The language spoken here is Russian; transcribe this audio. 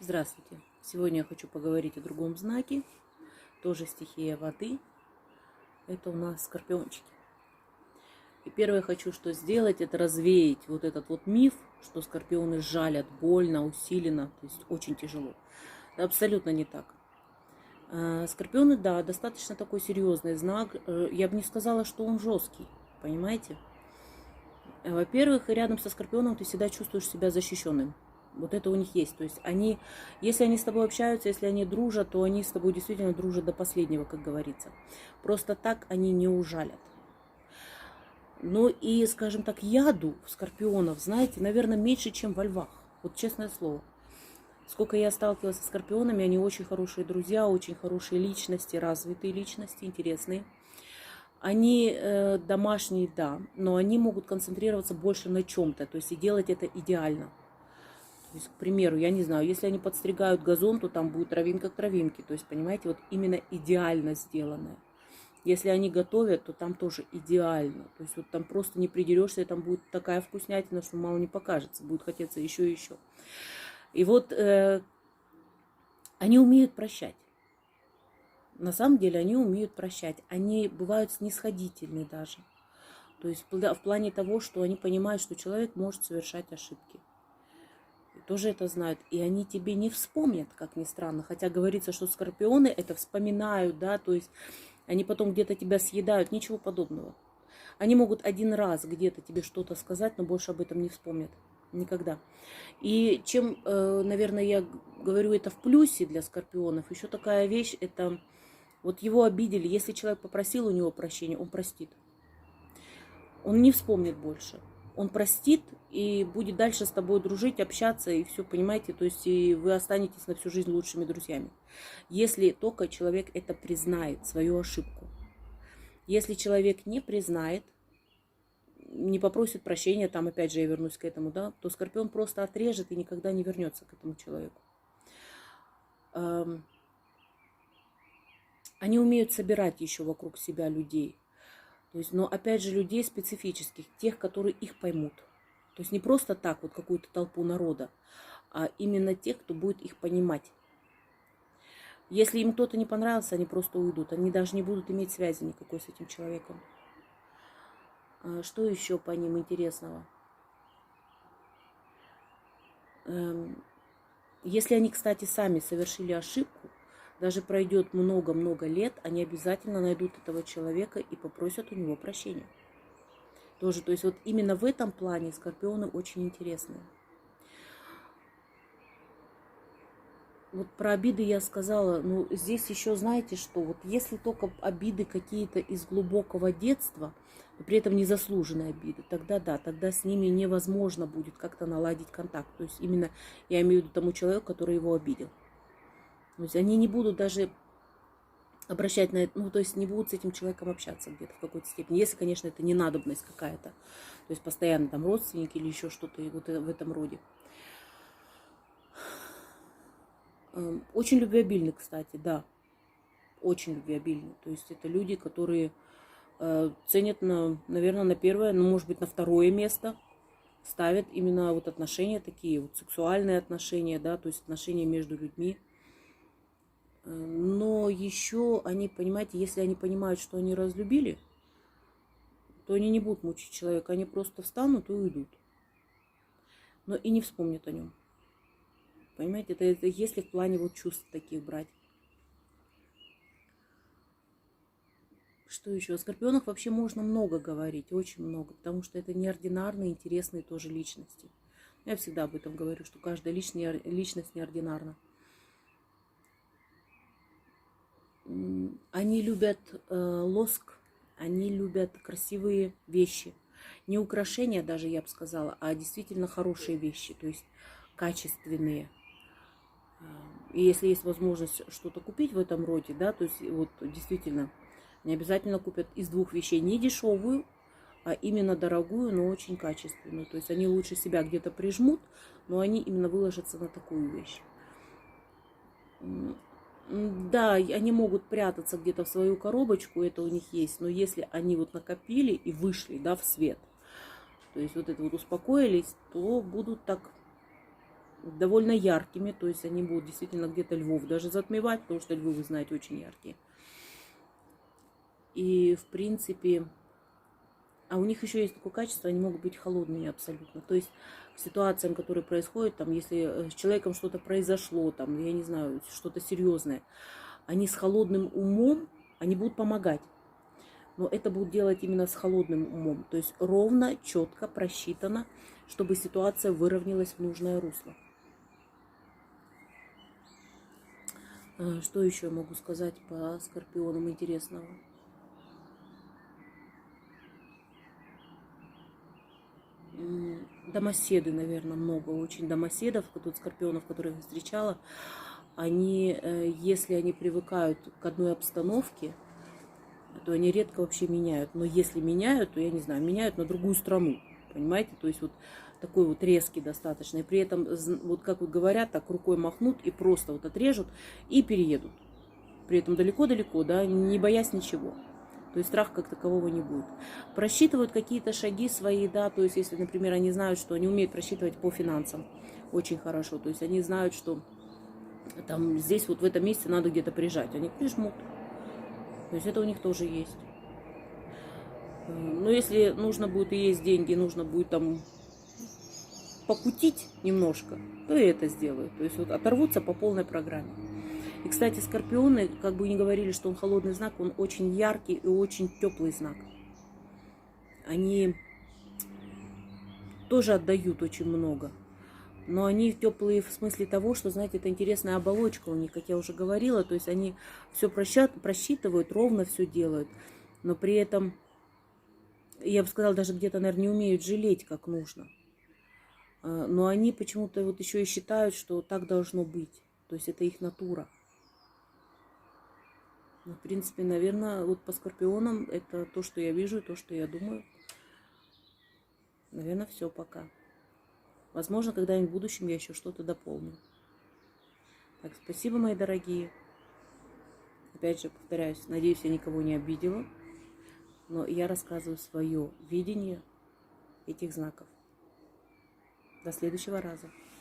Здравствуйте! Сегодня я хочу поговорить о другом знаке, тоже стихия воды. Это у нас скорпиончики. И первое хочу что сделать, это развеять вот этот вот миф, что скорпионы жалят больно, усиленно, то есть очень тяжело. Это абсолютно не так. Скорпионы, да, достаточно такой серьезный знак. Я бы не сказала, что он жесткий, понимаете? Во-первых, рядом со скорпионом ты всегда чувствуешь себя защищенным. Вот это у них есть. То есть они, если они с тобой общаются, если они дружат, то они с тобой действительно дружат до последнего, как говорится. Просто так они не ужалят. Ну и, скажем так, яду скорпионов, знаете, наверное, меньше, чем во львах. Вот честное слово. Сколько я сталкивалась со скорпионами, они очень хорошие друзья, очень хорошие личности, развитые личности, интересные. Они домашние, да, но они могут концентрироваться больше на чем-то, то есть и делать это идеально. То есть, к примеру, я не знаю, если они подстригают газон, то там будет травинка к травинке. То есть, понимаете, вот именно идеально сделанное. Если они готовят, то там тоже идеально. То есть, вот там просто не придерешься, и там будет такая вкуснятина, что мало не покажется. Будет хотеться еще и еще. И вот они умеют прощать. На самом деле они умеют прощать. Они бывают снисходительны даже. То есть в плане того, что они понимают, что человек может совершать ошибки. Тоже это знают. И они тебе не вспомнят, как ни странно. Хотя говорится, что скорпионы это вспоминают, да, то есть они потом где-то тебя съедают. Ничего подобного. Они могут один раз где-то тебе что-то сказать, но больше об этом не вспомнят. Никогда. И чем, наверное, я говорю это в плюсе для скорпионов, еще такая вещь, это вот его обидели. Если человек попросил у него прощения, он простит. Он не вспомнит больше. Он простит и будет дальше с тобой дружить, общаться и все, понимаете, то есть и вы останетесь на всю жизнь лучшими друзьями. Если только человек это признает, свою ошибку. Если человек не признает, не попросит прощения, там опять же я вернусь к этому, да, то скорпион просто отрежет и никогда не вернется к этому человеку. Они умеют собирать еще вокруг себя людей. То есть, но опять же людей специфических, тех, которые их поймут. То есть не просто так вот какую-то толпу народа, а именно тех, кто будет их понимать. Если им кто-то не понравился, они просто уйдут. Они даже не будут иметь связи никакой с этим человеком. Что еще по ним интересного? Если они, кстати, сами совершили ошибку, даже пройдет много-много лет, они обязательно найдут этого человека и попросят у него прощения. Тоже, то есть вот именно в этом плане скорпионы очень интересные. Вот про обиды я сказала, ну здесь еще знаете что, вот если только обиды какие-то из глубокого детства, но при этом незаслуженные обиды, тогда да, тогда с ними невозможно будет как-то наладить контакт. То есть именно я имею в виду тому человеку, который его обидел. То есть они не будут даже обращать на это, ну, то есть не будут с этим человеком общаться где-то в какой-то степени. Если, конечно, это не надобность какая-то. То есть постоянно там родственники или еще что-то вот в этом роде. Очень любвеобильны, кстати, да. Очень любвеобильны. То есть это люди, которые ценят, наверное, на первое, ну, может быть, на второе место. Ставят именно вот отношения такие, вот сексуальные отношения, да, то есть отношения между людьми. Но еще они, понимаете, если они понимают, что они разлюбили, то они не будут мучить человека, они просто встанут и уйдут. Но и не вспомнят о нем. Понимаете, это если в плане вот чувств таких брать. Что еще? О скорпионах вообще можно много говорить, очень много, потому что это неординарные, интересные тоже личности. Я всегда об этом говорю, что каждая личность неординарна. Они любят лоск, они любят красивые вещи. Не украшения даже, я бы сказала, а действительно хорошие вещи, то есть качественные. И если есть возможность что-то купить в этом роде, да, то есть вот действительно, не обязательно купят из двух вещей, не дешевую, а именно дорогую, но очень качественную. То есть они лучше себя где-то прижмут, но они именно выложатся на такую вещь. Да, они могут прятаться где-то в свою коробочку, это у них есть, но если они вот накопили и вышли, да, в свет, то есть вот это вот успокоились, то будут так довольно яркими, то есть они будут действительно где-то львов даже затмевать, потому что львы, вы знаете, очень яркие. И, в принципе, а у них еще есть такое качество, они могут быть холодными абсолютно. То есть к ситуациям, которые происходят, там, если с человеком что-то произошло, там, я не знаю, что-то серьезное, они с холодным умом, они будут помогать. Но это будут делать именно с холодным умом. То есть ровно, четко, просчитано, чтобы ситуация выровнялась в нужное русло. Что еще я могу сказать по скорпионам интересного? Домоседы, наверное, много очень домоседов, тут скорпионов, которых я встречала, они, если они привыкают к одной обстановке, то они редко вообще меняют. Но если меняют, то, я не знаю, меняют на другую страну, понимаете? То есть вот такой вот резкий достаточно. И при этом, вот как вот говорят, так рукой махнут и просто вот отрежут и переедут. При этом далеко-далеко, да, не боясь ничего. То есть страха как такового не будет. Просчитывают какие-то шаги свои, да, то есть если, например, они знают, что они умеют просчитывать по финансам очень хорошо, то есть они знают, что там здесь вот в этом месте надо где-то прижать, они прижмут. То есть это у них тоже есть. Но если нужно будет и есть деньги, нужно будет там покутить немножко, то и это сделают. То есть вот оторвутся по полной программе. И, кстати, скорпионы, как бы ни говорили, что он холодный знак, он очень яркий и очень теплый знак. Они тоже отдают очень много. Но они теплые в смысле того, что, знаете, это интересная оболочка у них, как я уже говорила. То есть они все просчитывают, ровно все делают. Но при этом, я бы сказала, даже где-то, наверное, не умеют жалеть, как нужно. Но они почему-то вот еще и считают, что так должно быть. То есть это их натура. Ну, в принципе, наверное, вот по скорпионам это то, что я вижу, то, что я думаю. Наверное, все пока. Возможно, когда-нибудь в будущем я еще что-то дополню. Так, спасибо, мои дорогие. Опять же, повторяюсь, надеюсь, я никого не обидела. Но я рассказываю свое видение этих знаков. До следующего раза.